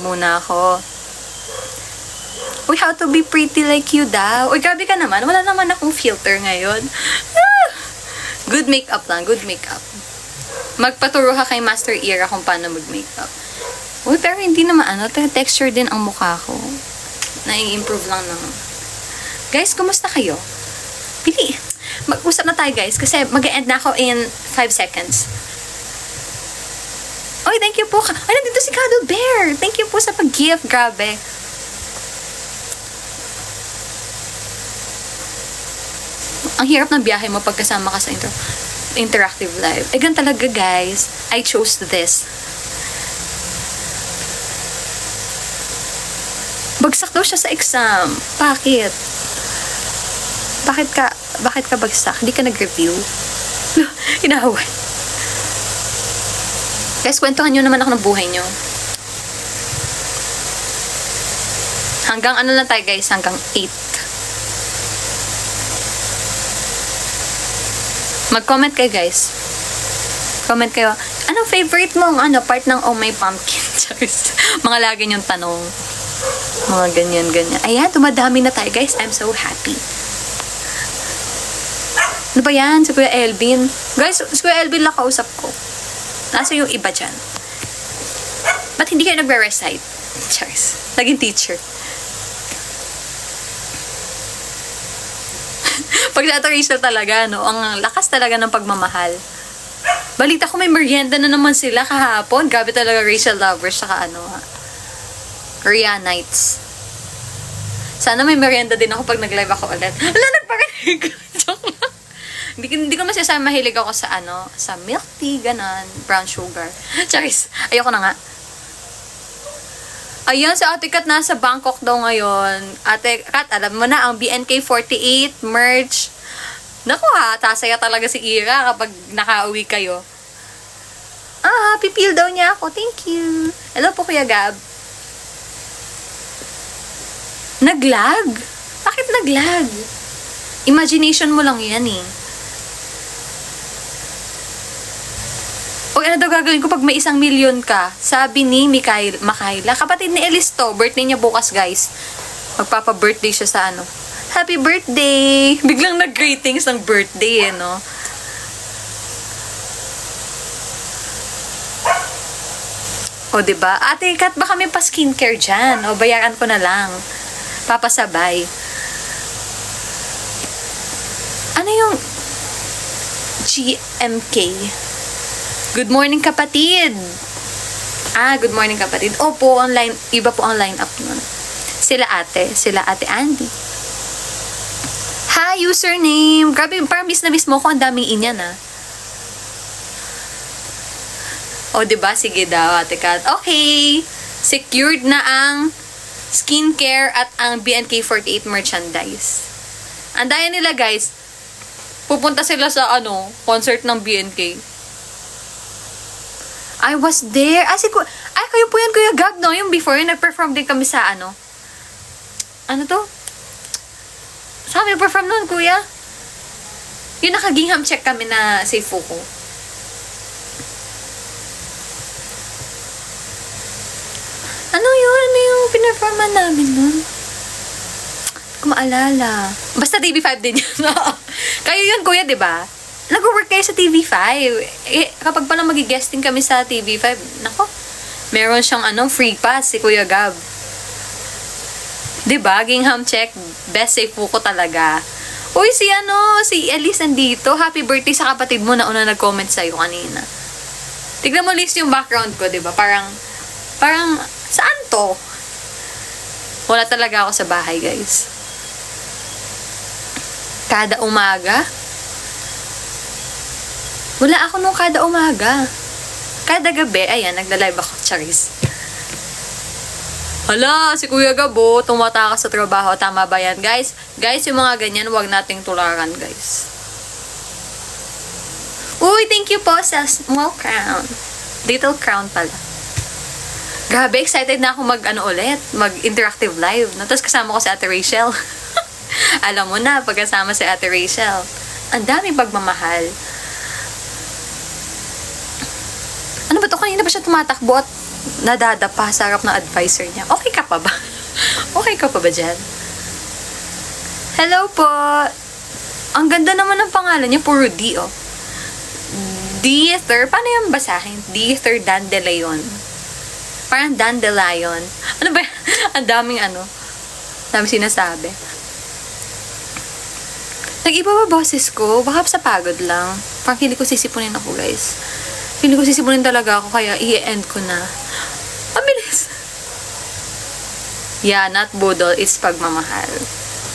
muna ako. Uy, how to be pretty like you daw. Uy, grabe ka naman. Wala naman akong filter ngayon. Good makeup lang, good makeup. Magpaturo ka kay Master Ira kung paano mag-makeup. Uy, pero hindi naman texture din ang mukha ko. Nai-improve lang naman. Guys, kumusta kayo? Pili. Mag-usap na tayo, guys, kasi mag-e-end na ako in 5 seconds. Uy, thank you po. Ay, nandito si Cuddle Bear. Thank you po sa pag-gift. Grabe. Ang hirap ng biyahe mo pagkasama ka sa interactive live. Eh, gan talaga, guys. I chose this. Bagsak daw siya sa exam. Bakit? Bakit ka bagsak? Hindi ka nag-review? Hinahaway. Guys, kwentuhan nyo naman ako ng buhay nyo. Hanggang ano lang tayo, guys? Hanggang 8. Mag-comment kayo, guys. Comment kayo. Anong favorite mong part ng Oh My Pumpkin? Mga lagi yung tanong. Mga ganyan. Ayan, dumadami na tayo, guys. I'm so happy. Ano ba yan? Si Kuya Elvin. Guys, si Kuya Elvin lang kausap ko. Nasa yung iba dyan. Ba't hindi kayo nagre-recite? Charis. Naging teacher. Pag na-Rachel talaga, no? Ang lakas talaga ng pagmamahal. Balita ko may merienda na naman sila kahapon. Grabe talaga Rachel lovers saka Koreanites. Sana may merienda din ako pag nag-live ako ulit. Wala, nagparinig. Joke lang. Hindi ko masasabi mahilig ako sa sa milk tea, ganon, brown sugar. Charis, ayoko na nga. Ayan, si Ate Kat nasa Bangkok daw ngayon. Ate Kat, alam mo na, ang BNK48 merch. Naku ha, tasaya talaga si Ira kapag nakauwi kayo. Happy feel daw niya ako. Thank you. Hello po, Kuya Gab. Naglag? Bakit naglag? Imagination mo lang yan eh. O ano daw gagawin ko pag may 1 million ka? Sabi ni Makaila. Kapatid ni Elisto, birthday niya bukas, guys. Magpapa-birthday siya sa Happy birthday! Biglang nag-greetings ng birthday, no? O, diba? Ate Kat, baka may pa-skincare dyan. O, bayaran ko na lang. Papasabay. Ano yung GMK? Good morning, kapatid! Good morning, kapatid. Opo, online. Iba po ang line-up nun. Sila ate Andy. Hi, username! Grabe, parang miss na miss mo ko. Ang daming inyan, O, diba? Sige daw, Ate Kat. Okay! Secured na ang skincare at ang BNK48 merchandise. Andayan nila, guys. Pupunta sila sa, concert ng BNK. I was there. Kayo po yan, Kuya Gab, no? Yung before, yung nag-perform din kami sa, Ano to? Saan kami perform noon, Kuya? Yung naka-gingham check kami na safe ko. Ano yung pinerforman namin nun? Hindi ko maalala. Basta TV5 din yun. Kayo yun, Kuya, diba? Nag-work kayo sa TV5. Kapag pala mag-guesting kami sa TV5, nako, meron siyang free pass si Kuya Gab. Diba? Gingham check. Best safe po ko talaga. Uy, si Elise nandito. Happy birthday sa kapatid mo na una nag-comment sa'yo kanina. Tignan mo list yung background ko, diba? Parang, saan to? Wala talaga ako sa bahay, guys. Kada umaga? Wala ako nung kada umaga. Kada gabi, ayan, nagla-live ako, Charis. Hala, si Kuya Gabo, tumatakas sa trabaho. Tama ba yan, guys? Guys, yung mga ganyan, huwag nating tularan, guys. Uy, thank you po sa small crown. Little crown pala. Grabe, excited na ako mag-interactive live. Tapos kasama ko si Ate Rachel. Alam mo na, pagkasama si Ate Rachel, ang daming pagmamahal. Ano ba to? Kanina ba siya tumatakbo at nadadapa sa harap ng advisor niya. Okay ka pa ba? Okay ka pa ba dyan? Hello po! Ang ganda naman ng pangalan niya, puro D, oh. Dieter, paano yung basahin? Dieter Dandelion. Parang dandelion. Ano ba? Ang daming daming sinasabi. Nag-iba ba boses ko? Baka sa pagod lang. Parang hindi ko sisipunin ako, guys. Hindi ko sisipunin talaga ako, kaya i-end ko na. Mabilis. Yeah, not budol, it's pagmamahal.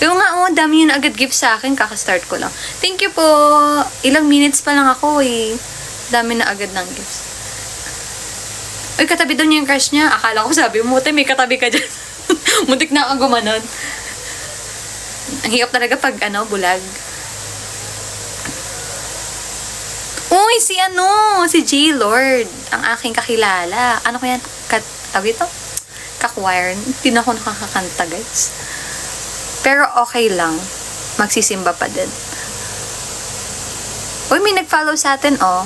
Yung nga, dami yun agad gift sa akin, kakastart ko lang. Thank you po. Ilang minutes pa lang ako, eh. Dami na agad ng gifts. Uy, katabi daw niya yung crush niya. Akala ko sabi mo, may katabi ka dyan. Muntik na akong gumanon. Ang hirap talaga pag, bulag. Uy, si J. Lord. Ang aking kakilala. Ano ko yan? Tawag ito? Kakwire. Hindi na ako nakakakanta, guys. Pero okay lang. Magsisimba pa din. Uy, may nag-follow sa atin, oh.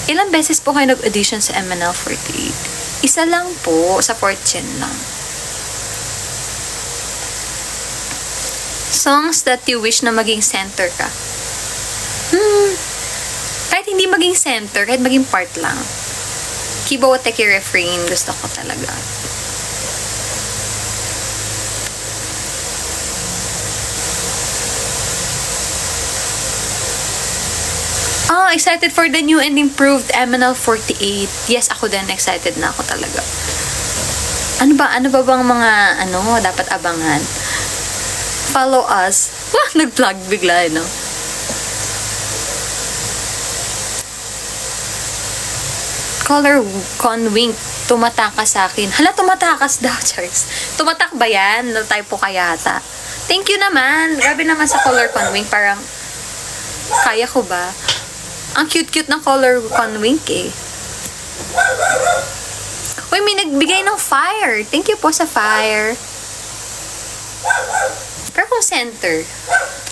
Ilang beses po kayo nag-audition sa MNL48? Isa lang po, sa 4th gen lang. Songs that you wish na maging center ka. Kahit hindi maging center, kahit maging part lang. Kibo Teki refrain, gusto ko talaga. Excited for the new and improved MNL48. Yes, ako din, excited na ako talaga. Ano ba bang mga, dapat abangan? Follow us. Nag-plug bigla, no? Color con wink. Tumatakas sa akin. Hala, tumatakas daw, Charles. Tumatak ba yan? Typo ka yata. Thank you naman. Grabe naman sa color con wink. Parang, kaya ko ba? Ang cute-cute ng color con wink, eh. Uy, may nagbigay ng fire. Thank you po sa fire. Pero kung center,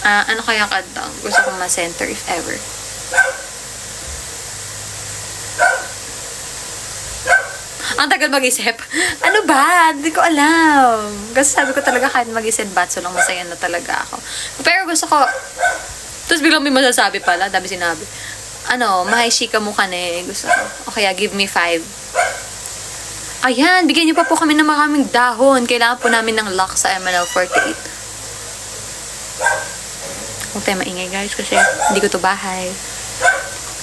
ano kaya kanta? Gusto kong ma-center if ever. Ang tagal mag-isip. Ano ba? Hindi ko alam. Kasi sabi ko talaga kahit mag-isip batso lang, masaya na talaga ako. Pero gusto ko, tapos biglang may masasabi pala, dami sinabi. Mahishika mo ka na eh. Gusto ko. O kaya, give me 5. Ayan, bigyan niyo pa po kami ng maraming dahon. Kailangan po namin ng lock sa MNL48. Huwag tayo maingay, guys, kasi hindi ko to bahay.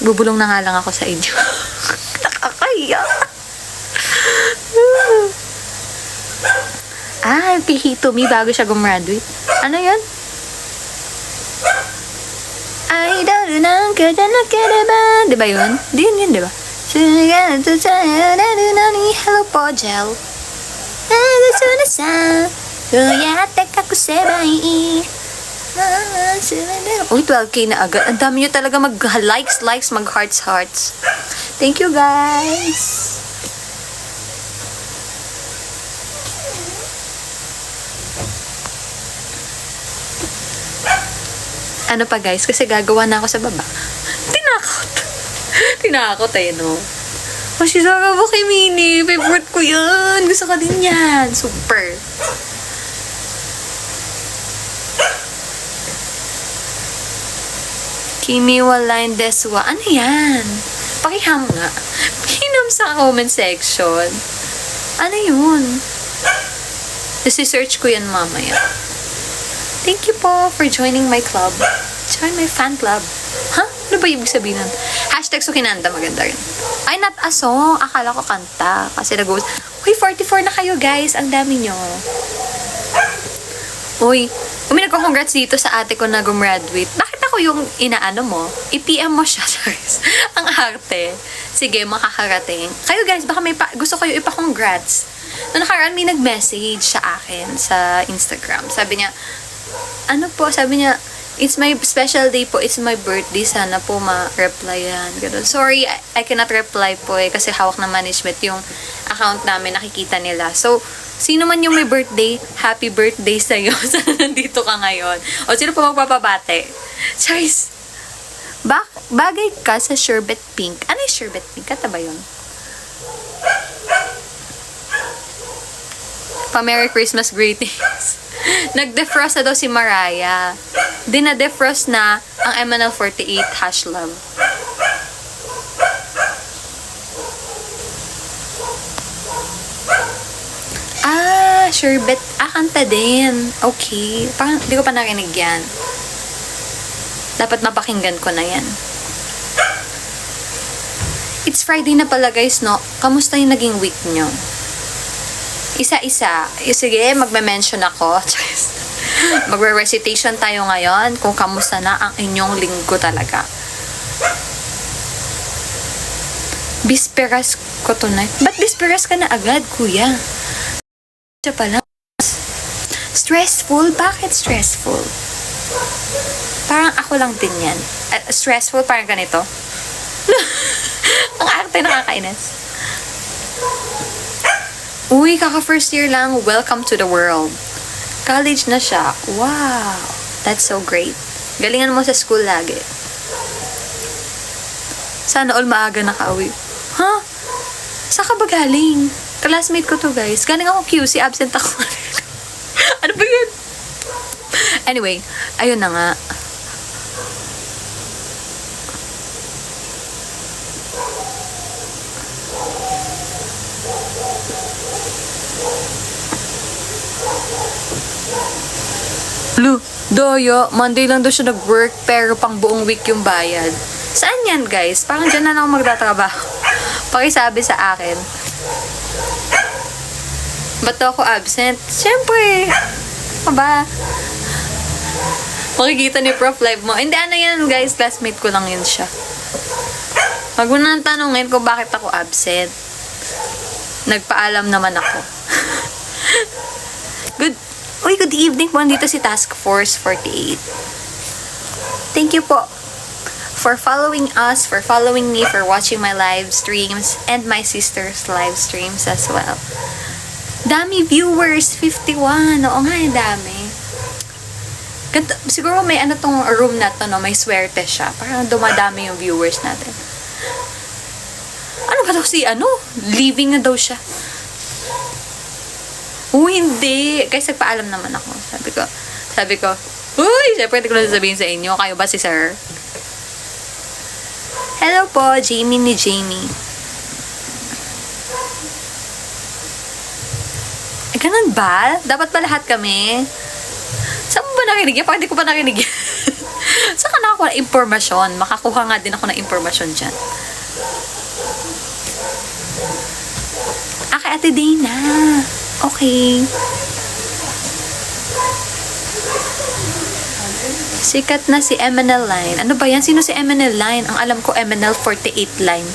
Bubulong na nga lang ako sa inyo. Nakakaya. Pihito me bago siya gumraduate. Ano yan? Idol ng kada diba yun? Di yun, diba? Hello po, Jel. Uy, 12k na agad. Ang dami nyo talaga mag-likes, mag-hearts. Thank you, guys. Ano pa, guys? Kasi gagawa na ako sa baba. Tinakot no? Masisara ba kay Mini? Favorite ko yan. Gusto ka din yan. Super. Kimi Walain Deswa. Ano yan? Pakiham nga. Pakinam sa comment section. Ano yun? Isi-search ko yan mamaya. Thank you po for joining my club. Join my fan club. Ano ba ibig sabihin nun? Hashtag Sukinanda, maganda rin. Ay, not a song. Akala ko kanta. Kasi uy, 44 na kayo, guys. Ang dami nyo. Uy, may nagko-congrats dito sa ate ko na gumraduate. Bakit ako yung inaano mo? I-PM mo siya, Charles. Ang arte. Sige, makakarating. Kayo, guys, baka gusto kayo ipa-congrats. Noong nakaraan, may nag-message sa akin sa Instagram. Sabi niya, it's my special day po, it's my birthday, sana po ma-replyan. Ganun. Sorry, I cannot reply po kasi hawak ng management yung account namin, nakikita nila. So, sino man yung may birthday, happy birthday sa'yo. Sana nandito ka ngayon. O, sino po magpapabate? Charles, bagay ka sa sherbet pink. Ano yung sherbet pink? Kata ba yun? Pa-Merry Christmas greetings. Nag-defrost na daw si Mariah. Dinadefrost na ang MNL48 hash love. Sherbet. Kanta din. Okay. Parang, di ko pa narinig yan. Dapat mapakinggan ko na yan. It's Friday na pala guys, no? Kamusta yung naging week nyo? Isa-isa. Sige, magme-mention ako. Magre-recitation tayo ngayon kung kamusta na ang inyong linggo talaga. Bisperas ko tonight. Ba't bisperas ka na agad, kuya? Siya pala. Stressful? Bakit stressful? Parang ako lang din yan. Stressful, parang ganito. Ang arte, nakakainis. Uy, kaka first year lang. Welcome to the world. College na siya. Wow. That's so great. Galingan mo sa school lagi. Sana all maaga nakauwi. Huh? Saan ka ba galing? Classmate ko to guys. Galing ako QC, absent ako. Ano ba yun? Anyway, ayun na nga. Lu, Doyo, Monday lang daw siya nag-work pero pang buong week yung bayad. Saan yan guys? Parang dyan na lang ako magtatrabaho. Pakisabi sa akin. Ba't ako absent? Siyempre. Aba. Makikita ni Prof live mo. Hindi, ano yan guys. Classmate ko lang yun siya. Wag mo nang tanungin kung bakit ako absent. Nagpaalam naman ako. Good evening po. Nandito si Task Force 48. Thank you po for following us, for following me, for watching my live streams and my sister's live streams as well. Dami viewers, 51. Oo nga, dami. Ganto, siguro may ano tong room na to, no? May swerte siya. Parang dumadami yung viewers natin. Ano ba daw si ano? Leaving na daw siya. Hindi. Guys, nagpaalam naman ako. Sabi ko, uy, syempre hindi ko na sasabihin sa inyo. Kayo ba si sir? Hello po, Jamie ni Jamie. Ganun ba? Dapat ba lahat kami? Saan mo ba nakinig yan? Bakit hindi ko pa nakinig yan? Saan ka nakakuha ng impormasyon? Makakuha nga din ako ng impormasyon dyan. Kay Ate Dana. Okay. Sikat na si MNL Line. Ano ba yan? Sino si MNL Line? Ang alam ko, MNL 48 Line.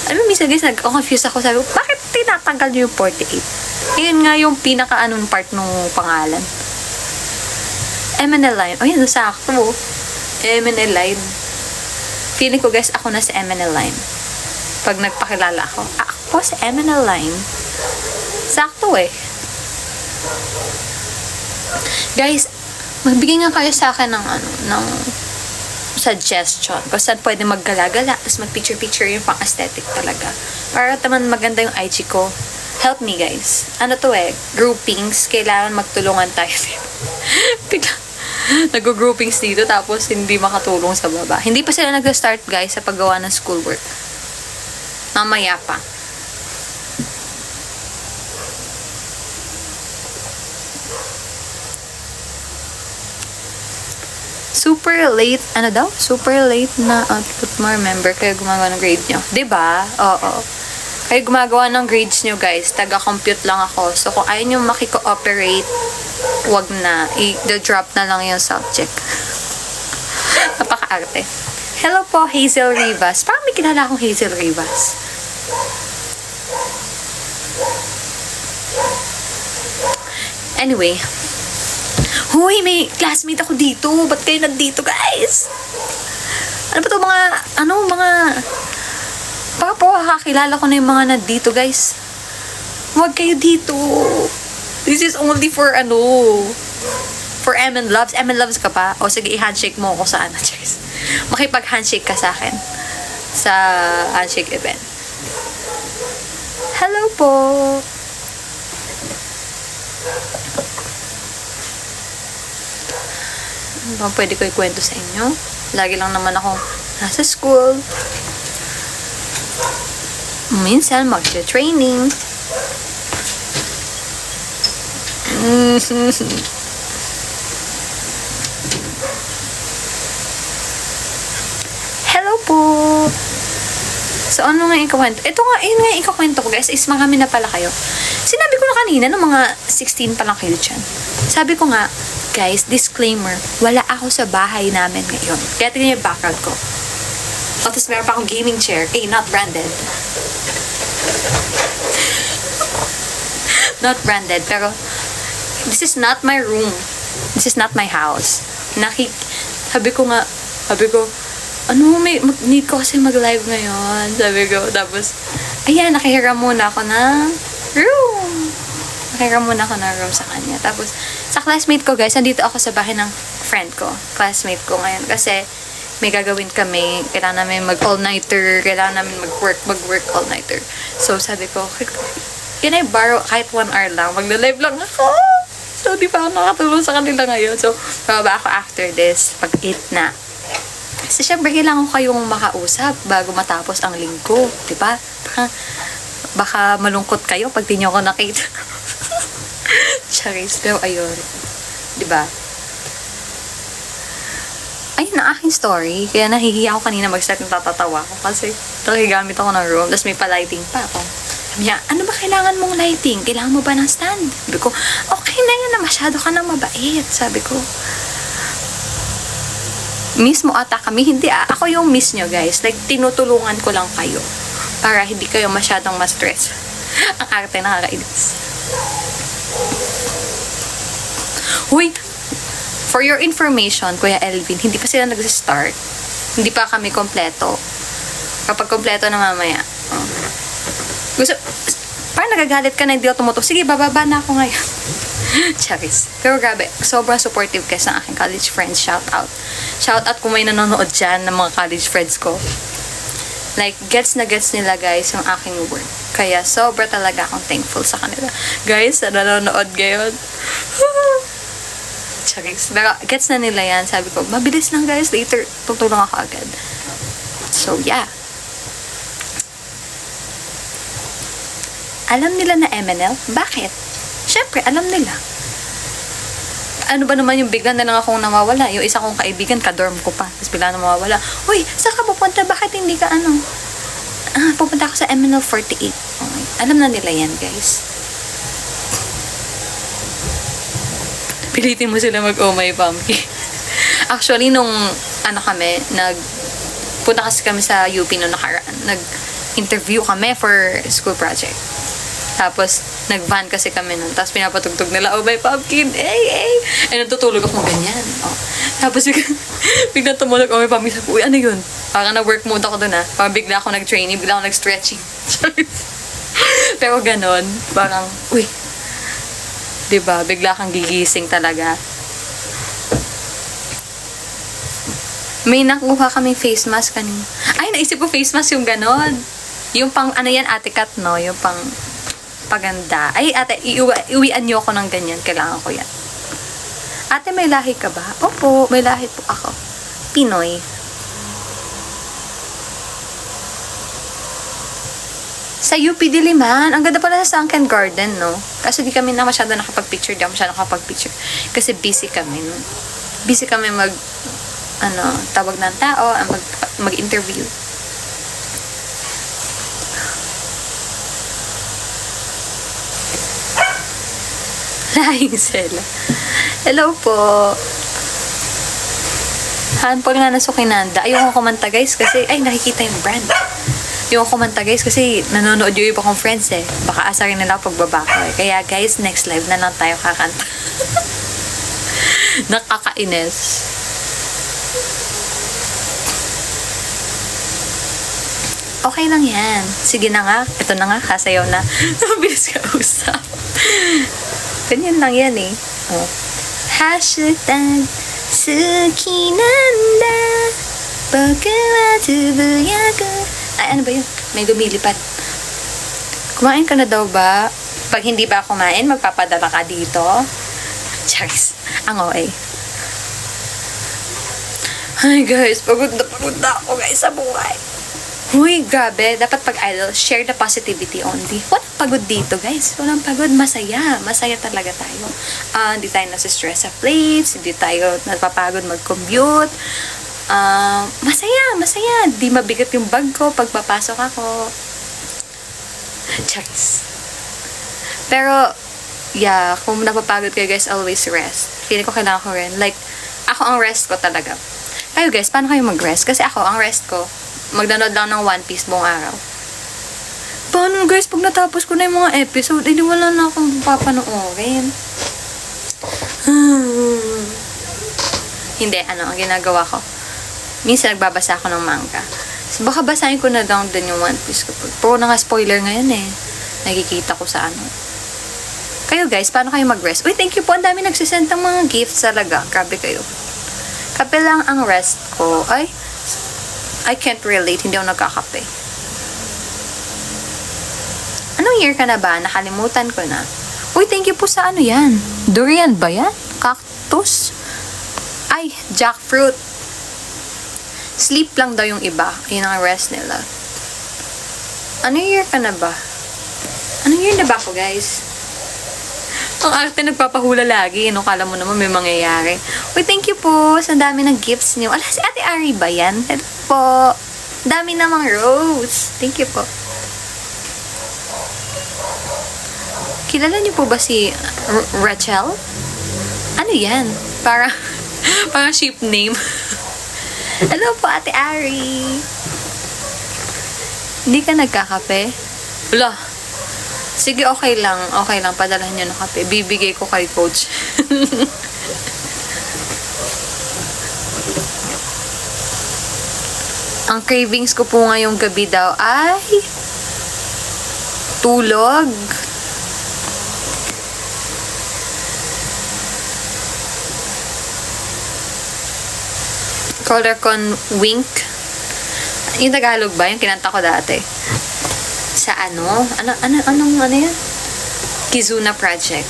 Alam mo, minsan guys, nag-confuse ako. Sabi ko, bakit tinatanggal niyo yung 48? Yun nga yung pinaka-anong part ng pangalan. MNL Line. Oh, yan, sakto. MNL Line. Feeling ko, guys, ako na si MNL Line. Pag nagpakilala ako, ako si MNL Line. Sakto eh. Guys, magbigay nga kayo sa akin ng suggestion kung saan pwede maggala-gala tapos mag-picture-picture yung pang-aesthetic talaga. Para naman maganda yung IG ko. Help me guys. Ano to eh? Groupings. Kailangan magtulungan tayo. Bigla nag-groupings dito tapos hindi makatulong sa baba. Hindi pa sila nag-start guys sa paggawa ng schoolwork. Mamaya pa. Super late, ano daw? Super late na output mo, remember, kayo gumagawa ng grade nyo. Diba? Oo. Kayo gumagawa ng grades nyo, guys. Taga-compute lang ako. So, kung ayaw nyo makiko-operate, wag na. I-drop na lang yung subject. Napaka-arte. Hello po, Hazel Rivas. Parang may kilala akong Hazel Rivas. Anyway. Hoy, may classmate ako dito. Ba't kayo nandito, guys? Ano ba to baka po kakilala ko na yung mga nandito, guys. Huwag kayo dito. This is only for for M and Loves. M and Loves ka pa? O sige, i-handshake mo ako sa Cheers. makipag-handshake ka sa akin sa handshake event. Hello po! Ano ba pwede ko ikwento sa inyo? Lagi lang naman akong nasa school. Minsan mag-training. Hello po! So, ano nga ikakwento? Ito nga, yun nga ikakwento ko, guys, is marami na pala kayo. Sinabi ko na kanina, no, mga 16 pa lang kayo dyan. Sabi ko nga, guys, disclaimer, wala ako sa bahay namin ngayon. Kaya tingnan yung background ko. Tapos meron pa akong gaming chair. Not branded. Not branded, pero this is not my room. This is not my house. Sabi ko, need ko kasi mag-live ngayon. Sabi ko, tapos, ayan, nakahiram muna ako ng room. Sa kanya. Tapos, sa classmate ko, guys, nandito ako sa bahay ng friend ko. Classmate ko ngayon. Kasi, may gagawin kami. Kailangan namin mag-all-nighter. Kailangan namin mag-work all-nighter. So, sabi ko, can I borrow kahit 1 hour lang? Magla-live lang ako. So, di pa ako nakatulong sa kanila ngayon. So, bababa ako after this. Pag 8 na. Kasi syempre, kailangan ko kayong makausap bago matapos ang linggo. Diba? Baka malungkot kayo pag di nyo ako nakita. Charis. Pero ayun. Diba? Ayun na aking story. Kaya nahihiya ako kanina mag-start ng tatatawa ko. Kasi gamit ako ng room. Tapos may pa-lighting pa ako. Sabi niya, ano ba kailangan mong lighting? Kailangan mo ba ng stand? Sabi ko, okay na yun na. Masyado ka na mabait. Sabi ko, miss mo ata kami. Hindi ako yung miss nyo, guys. Like, tinutulungan ko lang kayo. Para hindi kayo masyadong ma-stress. Ang arte nakakainis. Uy! For your information, Kuya Elvin, hindi pa sila nag-start. Hindi pa kami kompleto. Kapag kompleto na mamaya. Parang nagagalit ka na hindi ako tumutok. Sige, bababa na ako ngayon. Charis. Pero grabe, sobrang supportive guys ng aking college friends. Shout out. Shout out kung may nanonood dyan ng mga college friends ko. Like, gets na gets nila guys yung aking work. Kaya sobra talaga akong thankful sa kanila. Guys, na nanonood ngayon. Charis. Pero gets na nila yan. Sabi ko, mabilis lang guys. Later, tutulong ako agad. So, yeah. Alam nila na MNL? Bakit? Siyempre, alam nila. Ano ba naman yung bigla na lang akong nawawala? Yung isa kong kaibigan, kadorm ko pa. Tapos bigla na mawawala. Uy, saan ka pupunta? Bakit hindi ka pupunta ako sa MNL 48. Okay. Alam na nila yan, guys. Pilitin mo sila mag-oh my pumpkin. Actually, nung punta kasi kami sa UP noong nakaraan. Nag-interview kami for school project. Tapos, nag-van kasi kami nun. Tapos, pinapatugtog nila, oh, my pumpkin, eh, natutulog akong ganyan. Oh. Tapos, bigla tumulog, oh, my pumpkin. Sabi, uy, ano yun? Parang na-work mode ako dun, Parang bigla ako nag-training, bigla ako nag-stretching. Pero ganon, parang, uy, diba, bigla kang gigising talaga. May nakuha kaming face mask kanina. Ay, naisip ko face mask yung ganon. Yung pang, Ate Kat, no? Yung pang, paganda. Ay, ate, iuwian niyo ako ng ganyan. Kailangan ko yan. Ate, may lahi ka ba? Opo, may lahi po ako. Pinoy. Sa UP Diliman, ang ganda pala sa Sunken Garden, no? Kasi di kami na masyado nakapag-picture. Di ako masyado nakapag-picture. Kasi busy kami, no? Busy kami tawag ng tao, mag-interview. Lahing Sela. Hello po. Pag nanasukinanda, ayoko kumanta guys kasi, nakikita yung brand. Ayoko kumanta guys kasi nanonood yung iba kong friends Baka asarin nila pagbaba ko Kaya guys, next live na lang tayo kakanta. Nakakainis. Okay lang yan. Sige na nga. Ito na nga, kasayaw na. Mabilis ka usap. Ganyan lang yan #hashtag sukinanda Ay, ano ba yun? May lumilipad. Kumain ka na daw ba? Pag hindi ba kumain, magpapadala ka dito? Charis. Ang OA. Ay guys, pagod na ako guys sa buhay. Uy, grabe. Dapat pag idol, share the positivity only. Walang pagod dito, guys. Walang pagod. Masaya. Masaya talaga tayo. Hindi tayo nasa-stress sa plates. Hindi tayo napapagod mag-commute. Masaya. Di mabigat yung bag ko pag papasok ako. Charis. Pero, yeah, kung napapagod kayo, guys, always rest. Feeling ko kailangan ko rin. Like, ako ang rest ko talaga. Kayo, guys, paano kayo mag-rest? Kasi ako, ang rest ko, magdanood lang ng One Piece buong araw. Paano guys, pag natapos ko na yung mga episode, hindi wala na akong papanoorin. Hindi, ang ginagawa ko. Minsan nagbabasa ako ng manga. So, baka basahin ko na lang din yung One Piece ko. Puro na nga spoiler ngayon eh. Nakikita ko sa ano. Kayo guys, paano kayo mag-rest? Uy, thank you po. Ang dami nagsisend ng mga gifts talaga. Grabe kayo. Kape lang ang rest ko. Ay, I can't relate. Hindi ako nagkakape. Anong year ka na ba? Nakalimutan ko na. Uy, thank you po sa ano yan. Durian ba yan? Cactus? Ay, jackfruit. Sleep lang daw yung iba. Yun ang rest nila. Anong year ka na ba? Anong year na ba ako, guys? Ang arte nagpapahula lagi. Kala mo naman may mangyayari. Uy, thank you po sa dami ng gifts niyo. Ala, si Ate Ari ba yan? Hello po. Dami namang rose. Thank you po. Kilala niyo po ba si Rachel? Ano yan? Parang ship name. Hello po, Ate Ari. Hindi ka nagkakape? Wala. Sige, okay lang. Okay lang. Padalahan nyo ng kape. Bibigay ko kay coach. Ang cravings ko po ngayong gabi daw ay tulog. Color con wink. Yung Tagalog ba? Yung kinanta ko dati. Sa anong yan? Kizuna Project.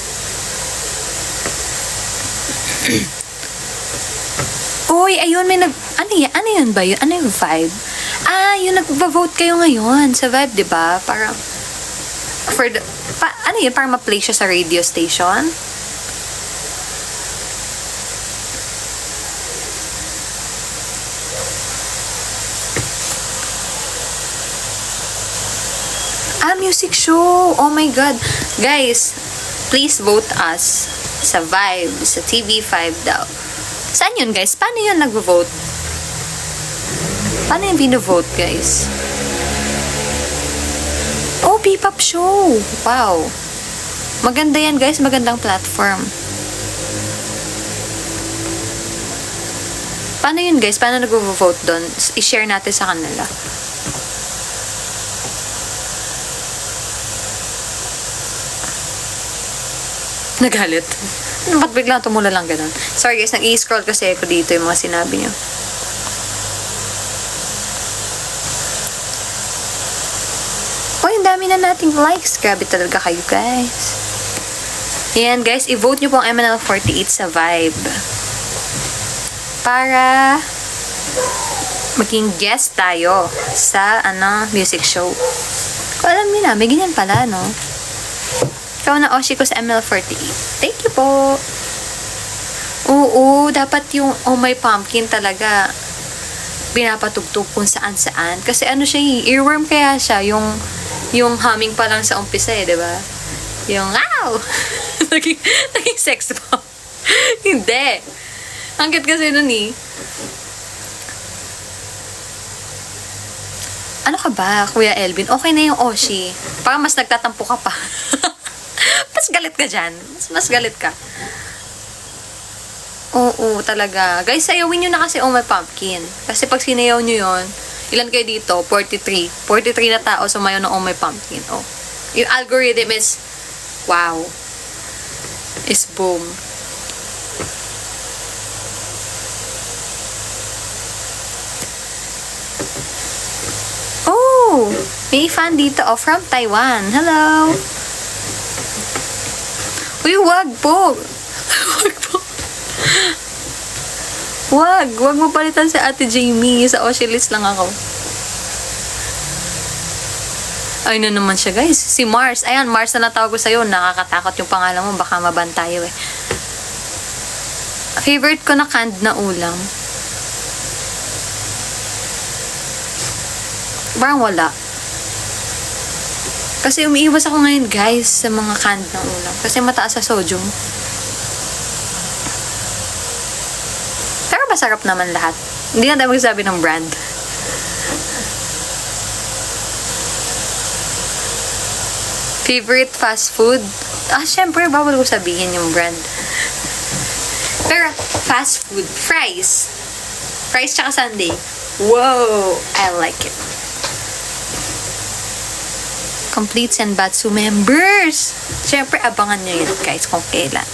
Uy, ayun, may ano yun ba yun? Ano yung vibe? Yung nag-vote kayo ngayon sa vibe, di ba? Para, ano yun? Para ma-play siya sa radio station? Music show. Oh my God. Guys, please vote us sa Vibe, sa TV5 daw. Saan yun, guys? Paano yun nag-vote? Paano yung bino-vote, guys? Oh, P-pop show. Wow. Maganda yan, guys. Magandang platform. Paano yun, guys? Paano nag-vote doon? I-share natin sa kanila. Nagalit. Ba't biglang tumula lang ganun? Sorry guys, nag-i-scroll kasi ako dito yung mga sinabi nyo. Oh, yung dami na nating likes. Grabe talaga kayo guys. Yan guys, i-vote nyo po ang MNL48 sa Vibe. Para maging guest tayo sa music show. Kung alam nyo na, may ganyan pala, no? Ikaw na Oshi ko sa ML48. Thank you po. Oo, dapat yung Oh My Pumpkin talaga pinapatugtog kung saan-saan. Kasi siya, earworm kaya siya. Yung humming pa lang sa umpisa di ba? Yung, wow! naging sex bomb. Hindi. Ang cute kasi nun Ano ka ba, Kuya Elvin? Okay na yung Oshi. Parang mas nagtatampo ka pa. Mas galit ka dyan. Mas galit ka. Oo, talaga. Guys, sayawin nyo na kasi Oh My Pumpkin. Kasi pag sinayaw nyo yun, ilan kayo dito? 43. 43 na tao sumayaw ng Oh My Pumpkin. Oh. Yung algorithm is, wow. Is boom. Oh, may fan dito. Oh, from Taiwan. Hello. Uy, wag po. Wag po. Wag mo palitan si Ate Jamie. Sa Oshilis lang ako. Ay na naman siya, guys. Si Mars. Ayan, Mars na natawag ko sa'yo. Nakakatakot yung pangalan mo. Baka maban tayo eh. Favorite ko na canned na ulam. Parang wala. Kasi umiiwas ako ngayon, guys, sa mga canned na ulam. Kasi mataas sa sodium. Pero masarap naman lahat. Hindi na tayo magsabi ng brand. Favorite fast food? Syempre, bawal ko sabihin yung brand. Pero, fast food. Fries. Fries tsaka sundae. Whoa! I like it. Completes and Batsu members. Syempre, abangan nyo yun, guys, kung kailan.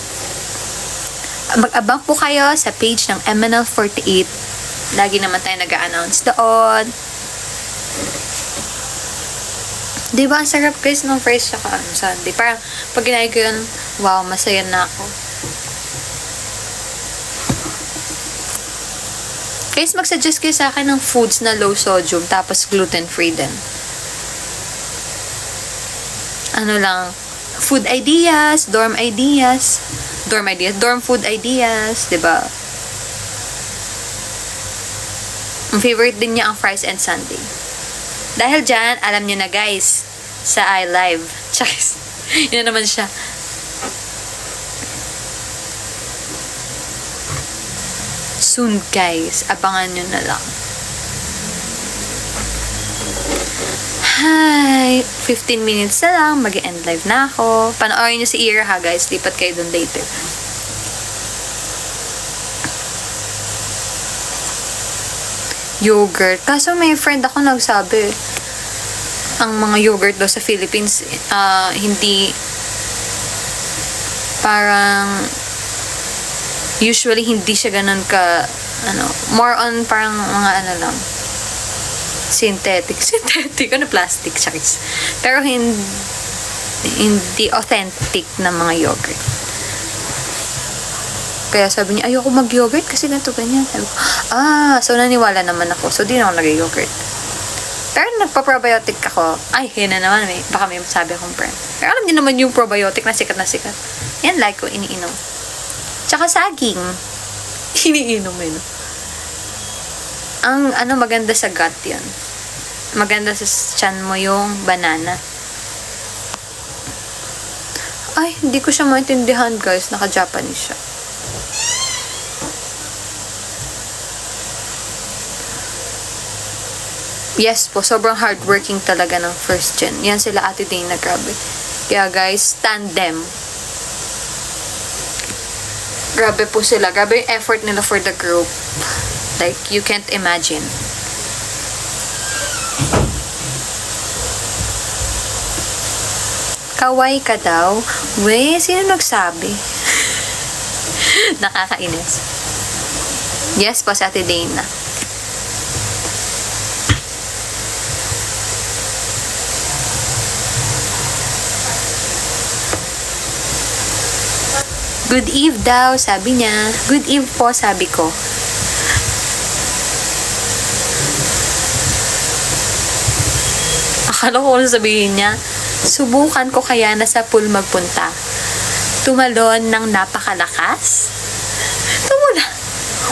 Mag-abang po kayo sa page ng MNL48. Lagi naman tayo nag-a-announce doon. Diba, ang sarap, guys, ng fries tsaka sundae. Parang, pag ginahin ko yun, wow, masaya na ako. Guys, mag-suggest kayo sa akin ng foods na low sodium, tapos gluten-free din. Ano lang, food ideas, dorm food ideas, diba? Ang favorite din niya ang fries and sundae. Dahil dyan, alam niyo na, guys, sa iLive. Chakis. Yun na naman siya. Soon, guys. Abangan nyo na lang. Hi! 15 minutes na lang. Mag-end live na ako. Panoorin nyo si Ira, ha, guys. Lipat kayo dun later. Yogurt. Kaso may friend ako nagsabi, ang mga yogurt daw sa Philippines, hindi, parang, usually hindi siya ganun ka, more on parang mga synthetic, plastic, chakis. Pero hindi authentic na mga yogurt. Kaya sabi niya, ayoko mag-yogurt kasi ganito, ganyan. Sabi ko, so naniwala naman ako. So, di na ako nag-yogurt. Pero nagpa-probiotic ako. Ay, yun na naman. Baka may masabi akong friend. Pero alam niyo naman yung probiotic na sikat na sikat. Yan, like ko, iniinom. Tsaka saging. Iniinom yun. Ang, maganda sa gut yun. Maganda sa tiyan mo yung banana. Ay, hindi ko siya maintindihan, guys. Naka-Japanese siya. Yes po, sobrang hardworking talaga ng first gen. Yan sila Ate Dana, grabe. Kaya guys, tandem. Grabe po sila. Grabe yung effort nila for the group. Like, you can't imagine. Kawaii ka daw? We, sino nagsabi? Nakakainis. Yes po, si Ate Dana. Good eve daw, sabi niya. Good eve po, sabi ko. Akala ko kung sabihin niya, subukan ko kaya na sa pool magpunta. Tumalon ng napakalakas? Tumula.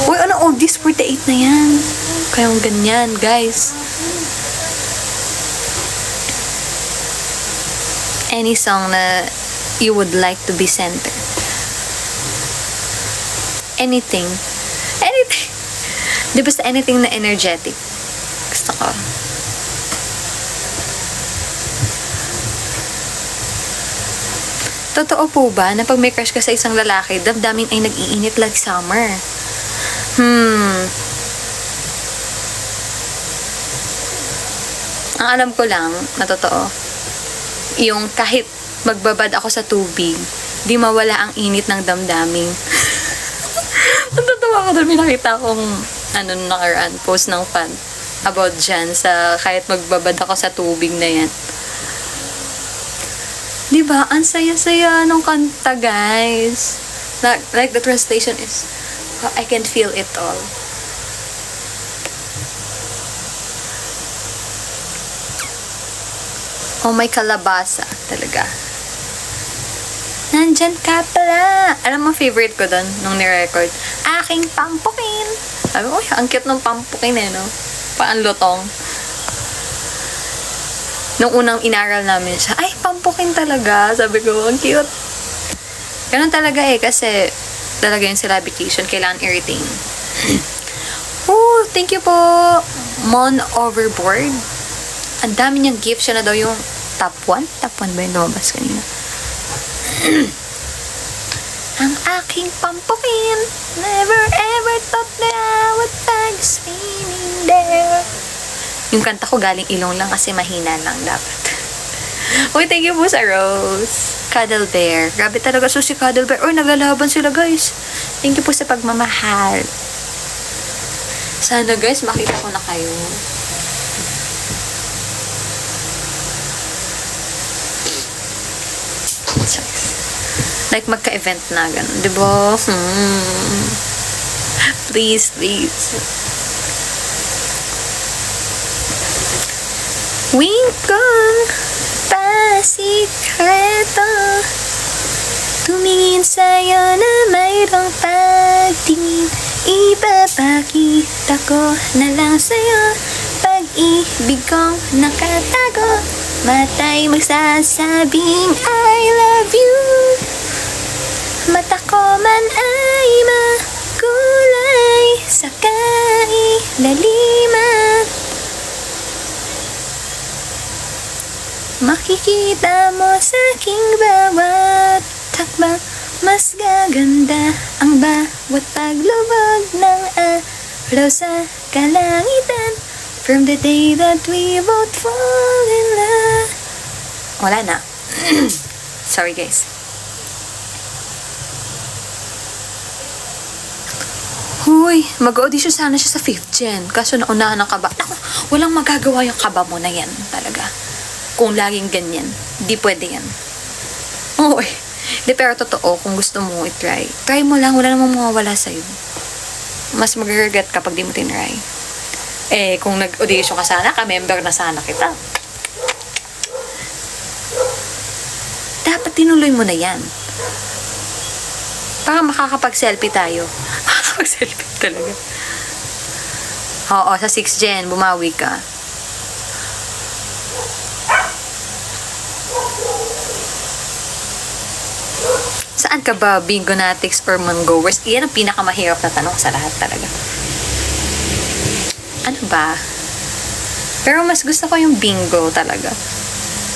Uy, oldies 48 na yan. Kayong ganyan, guys. Any song na you would like to be centered. Anything. Di basta anything na energetic. Gusto ko. Totoo po ba na pag may crush ka sa isang lalaki, damdamin ay nag-iinit like summer? Ang alam ko lang, na totoo, yung kahit magbabad ako sa tubig, di mawala ang init ng damdamin. Natatawa ko doon, may nakita akong nakaraan, post ng fan. about dyan sa kahit magbabad ako sa tubig na yan. Diba? Ang saya-saya nung kanta, guys. Like the translation is, I can feel it all. Oh, may kalabasa talaga. Nandyan ka pala. Alam mo, favorite ko doon nung ni-record. Aking pampukin. Sabi ko, ang cute ng pampukin eh, no? Paanlotong. Nung unang inaral namin siya, ay, pampukin talaga. Sabi ko, ang cute. Ganun talaga eh, kasi talaga yung syllabication, kailangan i-retain. Oh, thank you po, Mon Overboard. Ang dami niyang gift. Siya na daw yung top 1? Top 1 ba yung lumabas kanina? Ang aking pampukin, never ever thought that I would find you swimming there. Yung kanta ko galing ilong lang kasi mahina lang dapat. Uy, thank you po sa Rose. Cuddle Bear. Grabe talaga so si Cuddle Bear. Uy, naglalaban sila guys. Thank you po sa pagmamahal. Sana guys, makita ko na kayo. Like, magka-event na, gano'n. Diba? Please, please. Winkon, pasikreto. Tumingin sa'yo na mayroong pagtingin. Ipapakita ko na lang sa'yo. Pag-ibig kong nakatago. Mata'y magsasabing I love you. Mata ko man ay makulay sa kailaliman. Makikita mo sa aking bawat takbang. Mas gaganda ang bawat paglubog ng araw sa kalangitan. From the day that we both fall in love. Wala na. Sorry guys. Huy, mag-audition sana siya sa 5th gen. Kaso naunahan ng kaba. Naku, walang magagawa yung kaba mo na yan. Talaga. Kung laging ganyan. Di pwede yan. Uy. Di, pero totoo, kung gusto mo i-try, try mo lang. Wala namang mawawala sa'yo. Mas mag-regret kapag di mo tinry. Eh, kung nag-audition ka sana, ka-member na sana kita. Dapat tinuloy mo na yan. Para makakapag-selfie tayo. Makakapag-selfie talaga. Oo, sa 6th gen, bumawi ka. Saan ka ba, Bingonatics or Mangoers? Iyan ang pinakamahirap na tanong sa lahat talaga. Ano ba? Pero mas gusto ko yung bingo talaga.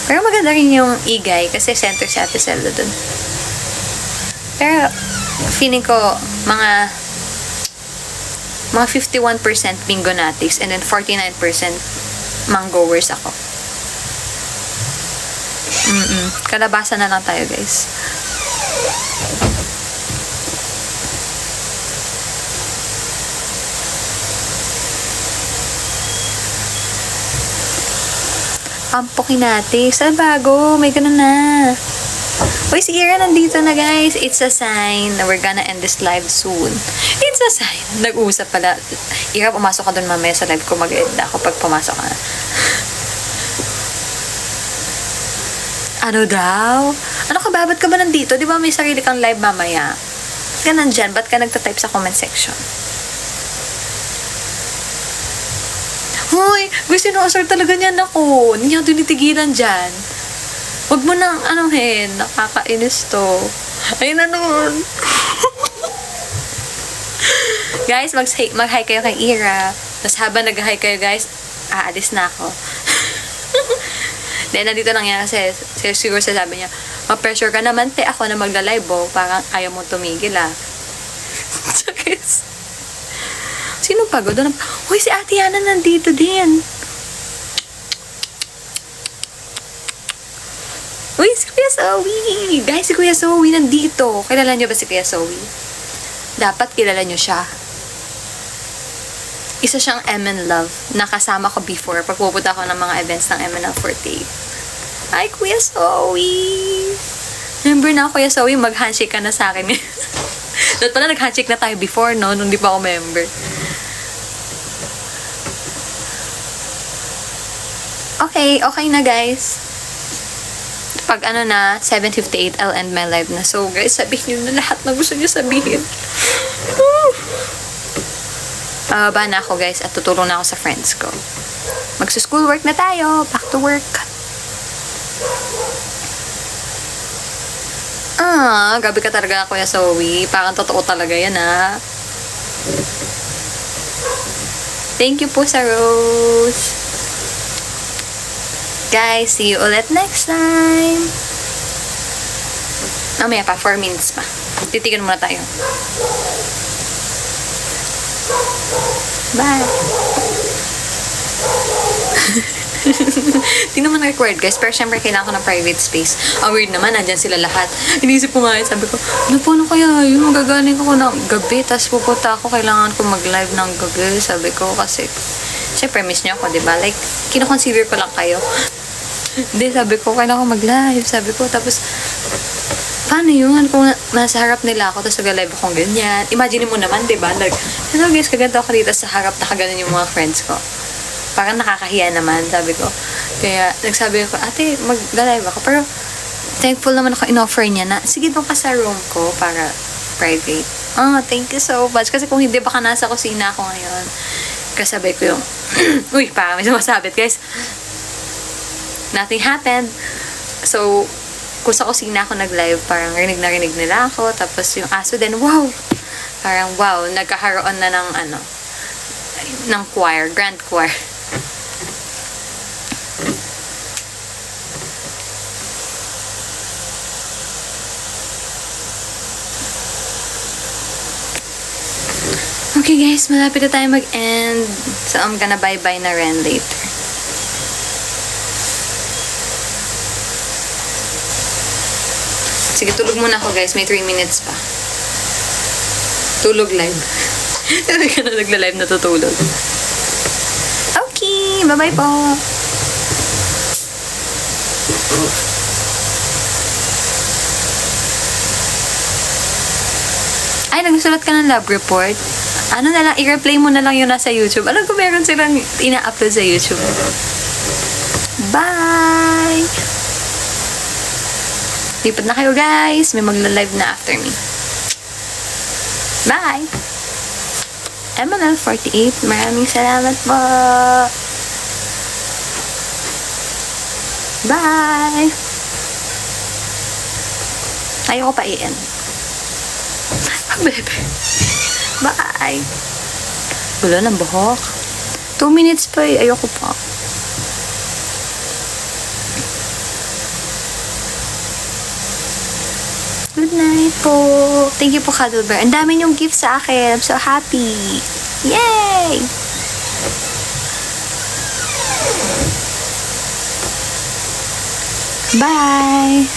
Pero maganda rin yung igay kasi center si Ate Zelda dun. Pero feeling ko mga 51% Bingonatics and then 49% Mangoers ako. Kalabasa na lang tayo guys. Pampukin natin. Sa bago, may ganun na. Uy, si Ira nandito na guys. It's a sign na we're gonna end this live soon. It's a sign. Nag-uusap pala. Ira, pumasok ka dun mamaya sa live ko. Mag-end ako pag pumasok ka na. Ano daw? Ano ka ba? Ba't ka ba nandito? Di ba may sarili kang live mamaya? Ka nandyan. Ba't ka nagtatype sa comment section? Hoy, gusto sinuosor talaga niyan ako. Hindi ako tinitigilan dyan. Huwag mo nang anuhin. Nakakainis to. Ayun na nun. Guys, mag-hi kayo kay Ira. Tapos habang nag-hi kayo guys, aalis na ako. Then, nandito lang yan kasi siguro sabi niya, ma-pressure ka naman, te, ako na magla-live, oh. Parang ayaw mo tumigil, ah. Sino pagod? Uy, si Ate Yana nandito din. Uy, si Kuya Zoe. Guys, si Kuya Zoe nandito. Kilala niyo ba si Kuya Zoe? Dapat kilala niyo siya. Isa siyang MN Love. Nakasama ko before pag pupunta ako ng mga events ng MNL48. Hi, Kuya Zoe! Remember na, Kuya Zoe, mag-handshake ka na sa akin. Dapat pala nag-handshake na tayo before, no? Nung di pa ako member. Okay na, guys. Pag ano na, 7:58, I'll end my live na. So, guys, sabihin nyo na lahat na gusto nyo sabihin. Bababa na ako, guys, at tutulong na ako sa friends ko. Magsa-schoolwork na tayo. Back to work. Gabi ka talaga, Kuya Zoe. Parang totoo talaga yan, ha? Thank you po sa rose. Guys, see you ulit next time. Mamaya pa, 4 minutes pa. Titigan muna tayo. Bye. Di naman required, guys. Pero syempre, kailangan ko ng private space. Ang weird naman, nandyan sila lahat. Inisip ko nga, sabi ko, paano kaya yun? Magagaling ako ng gabi, tapos pupunta ako, kailangan ko mag-live ng gabi. Sabi ko, kasi, syempre, miss nyo ako, diba? Like, kinoconsider ko lang kayo. Hindi, sabi ko, kailangan ko mag-live. Sabi ko, tapos, paano yun? Kung nasa harap nila ako, tapos nag-live akong ganyan. Imagine mo naman, diba? Like, hello guys, kaganda ako dito sa harap, nakaganon yung mga friends ko. Parang nakakahiya naman, sabi ko. Kaya, nagsabi ko, ate, mag-live ako. Pero, thankful naman ako, in-offer niya na, sige doon ka sa room ko para private. Thank you so much. Kasi kung hindi, baka nasa kusina ako ngayon. Kasabay ko yung, uy, parang may sumasabit, guys. Nothing happened. So, kung sa kusina ako nag-live, parang rinig na rinig nila ako. Tapos yung aso din, wow! Parang wow, nagkakaroon na ng ng choir, grand choir. Okay guys, malapit na tayo mag-end. So, I'm gonna bye-bye na rin later. Sige, tulog muna ako guys. May 3 minutes pa. Tulog live. Sabi ka na nagla-live na tutulog. Okay, bye-bye po. Ay, nagsulat ka ng lab report. Ano na lang, i-replay mo na lang yung nasa YouTube. Alam ko meron silang ina-upload sa YouTube. Bye! Lipat na kayo guys. May magla-live na after me. Bye! MNL48, maraming salamat po. Bye! Ayoko pa i-end. Bebe. Bye! Wala ng buhok. 2 minutes pa eh. Ayoko pa. Good night po. Thank you po, Cuddle Bear. Ang dami niyong gifts sa akin. I'm so happy. Yay! Bye!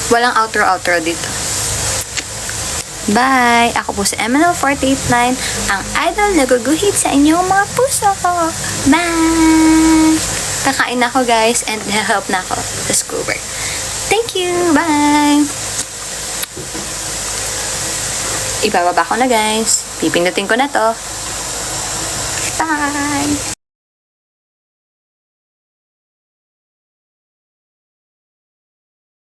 Walang outro dito. Bye! Ako po si MNL489, ang idol na guguhit sa inyong mga puso. Bye! Kakain na ako guys and help na ako sa schoolwork. Thank you! Bye! Ibababa ko na guys. Pipindutin ko na to. Bye!